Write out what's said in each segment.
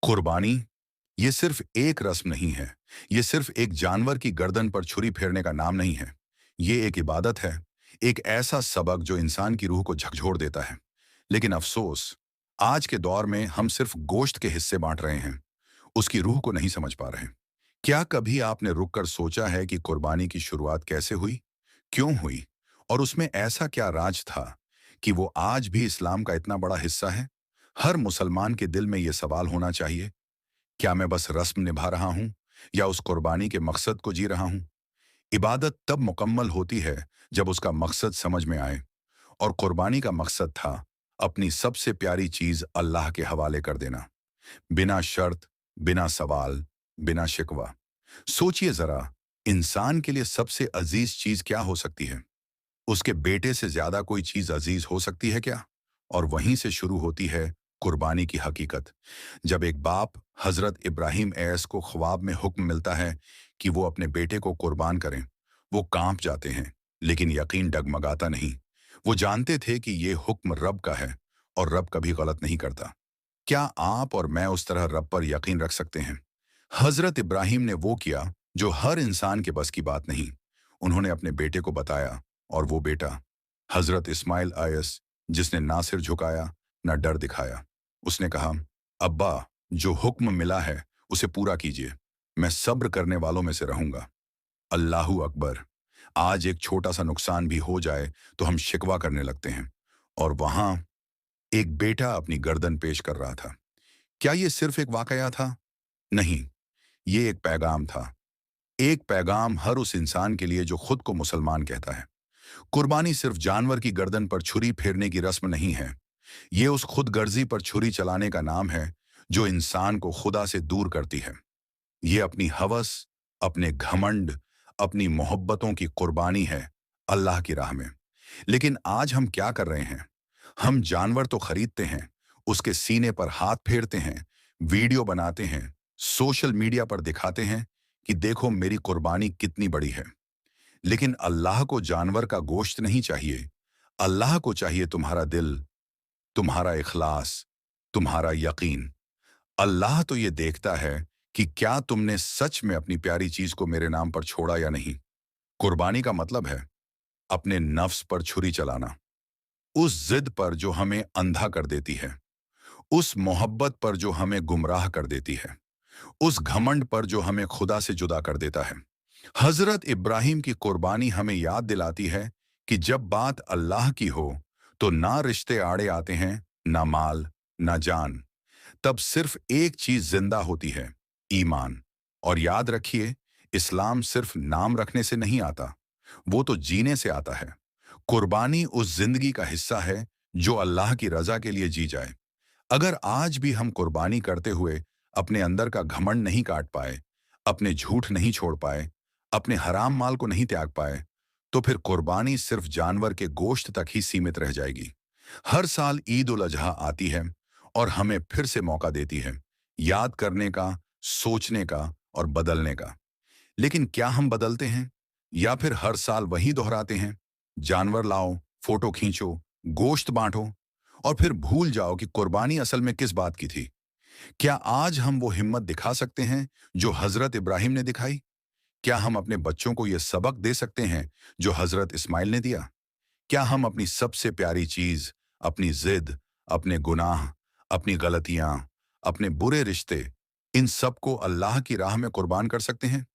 कुर्बानी ये सिर्फ एक रस्म नहीं है। ये सिर्फ एक जानवर की गर्दन पर छुरी फेरने का नाम नहीं है। ये एक इबादत है, एक ऐसा सबक जो इंसान की रूह को झकझोर देता है। लेकिन अफसोस, आज के दौर में हम सिर्फ गोश्त के हिस्से बांट रहे हैं, उसकी रूह को नहीं समझ पा रहे। क्या कभी आपने रुककर सोचा है कि कुर्बानी की शुरुआत कैसे हुई, क्यों हुई, और उसमें ऐसा क्या राज था कि वो आज भी इस्लाम का इतना बड़ा हिस्सा है? हर मुसलमान के दिल में ये सवाल होना चाहिए, क्या मैं बस रस्म निभा रहा हूं या उस कुर्बानी के मकसद को जी रहा हूं? इबादत तब मुकम्मल होती है जब उसका मकसद समझ में आए, और कुर्बानी का मकसद था अपनी सबसे प्यारी चीज अल्लाह के हवाले कर देना, बिना शर्त, बिना सवाल, बिना शिकवा। सोचिए जरा, इंसान के लिए सबसे अजीज चीज क्या हो सकती है? उसके बेटे से ज्यादा कोई चीज अजीज हो सकती है क्या? और वहीं से शुरू होती है कुर्बानी की हकीकत। जब एक बाप हजरत इब्राहिम ऐस को ख्वाब में हुक्म मिलता है कि वो अपने बेटे को कुर्बान करें, वो कांप जाते हैं, लेकिन यकीन डगमगाता नहीं। वो जानते थे कि ये हुक्म रब का है, और रब कभी गलत नहीं करता। क्या आप और मैं उस तरह रब पर यकीन रख सकते हैं? हजरत इब्राहिम ने वो किया जो हर इंसान के बस की बात नहीं। उन्होंने अपने बेटे को बताया, और वो बेटा हजरत इस्माइल आयस, जिसने ना सिर झुकाया ना डर दिखाया। उसने कहा, अब्बा, जो हुक्म मिला है उसे पूरा कीजिए, मैं सब्र करने वालों में से रहूंगा। अल्लाहू अकबर। आज एक छोटा सा नुकसान भी हो जाए तो हम शिकवा करने लगते हैं, और वहां एक बेटा अपनी गर्दन पेश कर रहा था। क्या ये सिर्फ एक वाकया था? नहीं, ये एक पैगाम था। एक पैगाम हर उस इंसान के लिए जो खुद को मुसलमान कहता है। कुर्बानी सिर्फ जानवर की गर्दन पर छुरी फेरने की रस्म नहीं है। ये उस खुदगर्जी पर छुरी चलाने का नाम है जो इंसान को खुदा से दूर करती है। ये अपनी हवस, अपने घमंड, अपनी मोहब्बतों की कुर्बानी है अल्लाह की राह में। लेकिन आज हम क्या कर रहे हैं? हम जानवर तो खरीदते हैं, उसके सीने पर हाथ फेरते हैं, वीडियो बनाते हैं, सोशल मीडिया पर दिखाते हैं कि देखो मेरी कुर्बानी कितनी बड़ी है। लेकिन अल्लाह को जानवर का गोश्त नहीं चाहिए। अल्लाह को चाहिए तुम्हारा दिल, तुम्हारा इखलास, तुम्हारा यकीन। अल्लाह तो ये देखता है कि क्या तुमने सच में अपनी प्यारी चीज को मेरे नाम पर छोड़ा या नहीं। कुर्बानी का मतलब है अपने नफ्स पर छुरी चलाना, उस जिद पर जो हमें अंधा कर देती है, उस मोहब्बत पर जो हमें गुमराह कर देती है, उस घमंड पर जो हमें खुदा से जुदा कर देता है। हजरत इब्राहिम की कुर्बानी हमें याद दिलाती है कि जब बात अल्लाह की हो तो ना रिश्ते आड़े आते हैं, ना माल, ना जान। तब सिर्फ एक चीज जिंदा होती है, ईमान। और याद रखिए, इस्लाम सिर्फ नाम रखने से नहीं आता, वो तो जीने से आता है। कुर्बानी उस जिंदगी का हिस्सा है जो अल्लाह की रजा के लिए जी जाए। अगर आज भी हम कुर्बानी करते हुए अपने अंदर का घमंड नहीं काट पाए, अपने झूठ नहीं छोड़ पाए, अपने हराम माल को नहीं त्याग पाए, तो फिर कुर्बानी सिर्फ जानवर के गोश्त तक ही सीमित रह जाएगी। हर साल ईद उल अजहा आती है, और हमें फिर से मौका देती है याद करने का, सोचने का और बदलने का। लेकिन क्या हम बदलते हैं, या फिर हर साल वही दोहराते हैं? जानवर लाओ, फोटो खींचो, गोश्त बांटो, और फिर भूल जाओ कि कुर्बानी असल में किस बात की थी। क्या आज हम वो हिम्मत दिखा सकते हैं जो हजरत इब्राहिम ने दिखाई? क्या हम अपने बच्चों को ये सबक दे सकते हैं जो हजरत इस्माइल ने दिया? क्या हम अपनी सबसे प्यारी चीज, अपनी जिद, अपने गुनाह, अपनी गलतियां, अपने बुरे रिश्ते, इन सब को अल्लाह की राह में कुर्बान कर सकते हैं?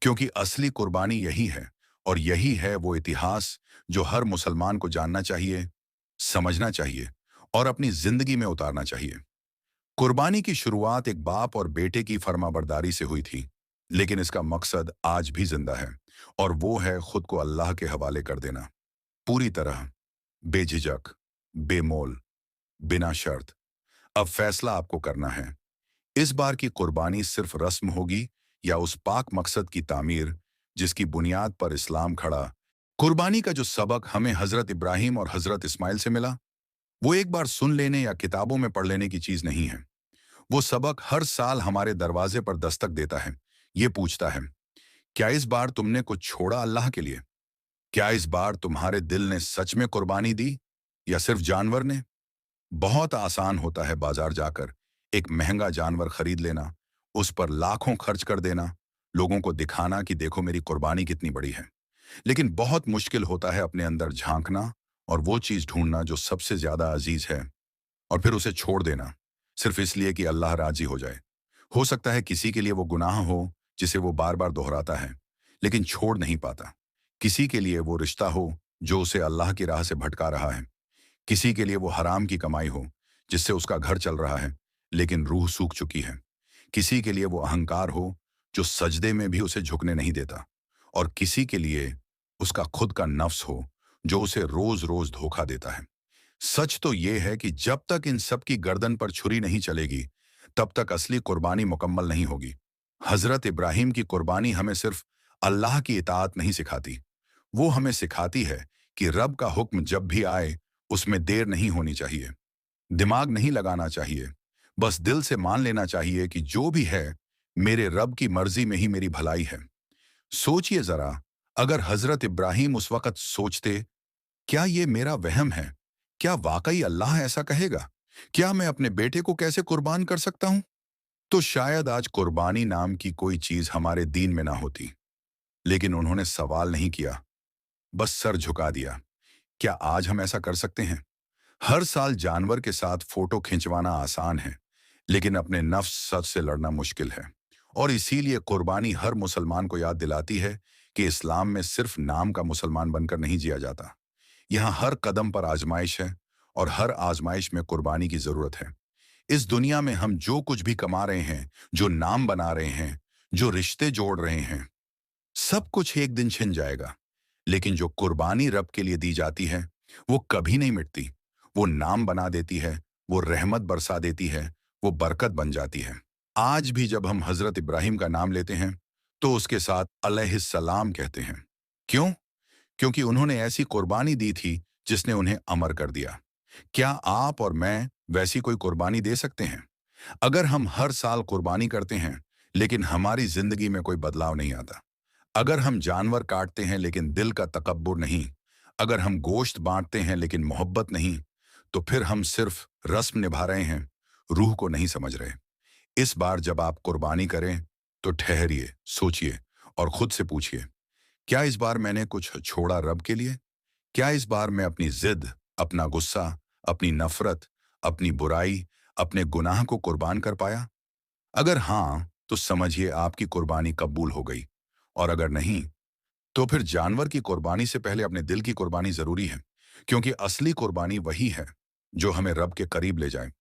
क्योंकि असली कुर्बानी यही है, और यही है वो इतिहास जो हर मुसलमान को जानना चाहिए, समझना चाहिए और अपनी जिंदगी में उतारना चाहिए। कुर्बानी की शुरुआत एक बाप और बेटे की फर्माबरदारी से हुई थी, लेकिन इसका मकसद आज भी जिंदा है, और वो है खुद को अल्लाह के हवाले कर देना, पूरी तरह, बेझिझक, बेमोल, बिना शर्त। अब फैसला आपको करना है, इस बार की कुर्बानी सिर्फ रस्म होगी या उस पाक मकसद की तामीर जिसकी बुनियाद पर इस्लाम खड़ा। कुर्बानी का जो सबक हमें हजरत इब्राहिम और हजरत इस्माइल से मिला, वो एक बार सुन लेने या किताबों में पढ़ लेने की चीज नहीं है। वो सबक हर साल हमारे दरवाजे पर दस्तक देता है। ये पूछता है, क्या इस बार तुमने कुछ छोड़ा अल्लाह के लिए? क्या इस बार तुम्हारे दिल ने सच में कुर्बानी दी, या सिर्फ जानवर ने? बहुत आसान होता है बाजार जाकर एक महंगा जानवर खरीद लेना, उस पर लाखों खर्च कर देना, लोगों को दिखाना कि देखो मेरी कुर्बानी कितनी बड़ी है। लेकिन बहुत मुश्किल होता है अपने अंदर झांकना और वो चीज ढूंढना जो सबसे ज्यादा अजीज है, और फिर उसे छोड़ देना सिर्फ इसलिए कि अल्लाह राजी हो जाए। हो सकता है किसी के लिए वो गुनाह हो जिसे वो बार बार दोहराता है लेकिन छोड़ नहीं पाता। किसी के लिए वो रिश्ता हो जो उसे अल्लाह की राह से भटका रहा है। किसी के लिए वो हराम की कमाई हो जिससे उसका घर चल रहा है लेकिन रूह सूख चुकी है। किसी के लिए वो अहंकार हो जो सजदे में भी उसे झुकने नहीं देता। और किसी के लिए उसका खुद का नफ्स हो जो उसे रोज रोज धोखा देता है। सच तो ये है कि जब तक इन सब की गर्दन पर छुरी नहीं चलेगी तब तक असली कुर्बानी मुकम्मल नहीं होगी। हजरत इब्राहिम की कुर्बानी हमें सिर्फ अल्लाह की इताअत नहीं सिखाती, वो हमें सिखाती है कि रब का हुक्म जब भी आए उसमें देर नहीं होनी चाहिए, दिमाग नहीं लगाना चाहिए, बस दिल से मान लेना चाहिए कि जो भी है मेरे रब की मर्जी में ही मेरी भलाई है। सोचिए जरा, अगर हजरत इब्राहिम उस वक्त सोचते क्या ये मेरा वहम है, क्या वाकई अल्लाह ऐसा कहेगा, क्या मैं अपने बेटे को कैसे कुर्बान कर सकता हूं, तो शायद आज कुर्बानी नाम की कोई चीज हमारे दीन में ना होती। लेकिन उन्होंने सवाल नहीं किया, बस सर झुका दिया। क्या आज हम ऐसा कर सकते हैं? हर साल जानवर के साथ फोटो खिंचवाना आसान है लेकिन अपने नफ्स सच से लड़ना मुश्किल है। और इसीलिए कुर्बानी हर मुसलमान को याद दिलाती है कि इस्लाम में सिर्फ नाम का मुसलमान बनकर नहीं जिया जाता। यहाँ हर कदम पर आजमाइश है और हर आजमाइश में कुर्बानी की जरूरत है। इस दुनिया में हम जो कुछ भी कमा रहे हैं, जो नाम बना रहे हैं, जो रिश्ते जोड़ रहे हैं, सब कुछ एक दिन छिन जाएगा। लेकिन जो कुर्बानी रब के लिए दी जाती है वो कभी नहीं मिटती। वो नाम बना देती है, वो रहमत बरसा देती है, वो बरकत बन जाती है। आज भी जब हम हजरत इब्राहिम का नाम लेते हैं तो उसके साथ अलैहिस्सलाम कहते हैं। क्यों? क्योंकि उन्होंने ऐसी कुर्बानी दी थी जिसने उन्हें अमर कर दिया। क्या आप और मैं वैसी कोई कुर्बानी दे सकते हैं? अगर हम हर साल कुर्बानी करते हैं लेकिन हमारी जिंदगी में कोई बदलाव नहीं आता, अगर हम जानवर काटते हैं लेकिन दिल का तकब्बुर नहीं, अगर हम गोश्त बांटते हैं लेकिन मोहब्बत नहीं, तो फिर हम सिर्फ रस्म निभा रहे हैं, रूह को नहीं समझ रहे। इस बार जब आप कुर्बानी करें तो ठहरिए, सोचिए और खुद से पूछिए, क्या इस बार मैंने कुछ छोड़ा रब के लिए? क्या इस बार मैं अपनी जिद, अपना गुस्सा, अपनी नफरत, अपनी बुराई, अपने गुनाह को कुर्बान कर पाया? अगर हाँ, तो समझिए आपकी कुर्बानी कबूल हो गई। और अगर नहीं, तो फिर जानवर की कुर्बानी से पहले अपने दिल की कुर्बानी जरूरी है, क्योंकि असली कुर्बानी वही है जो हमें रब के करीब ले जाए।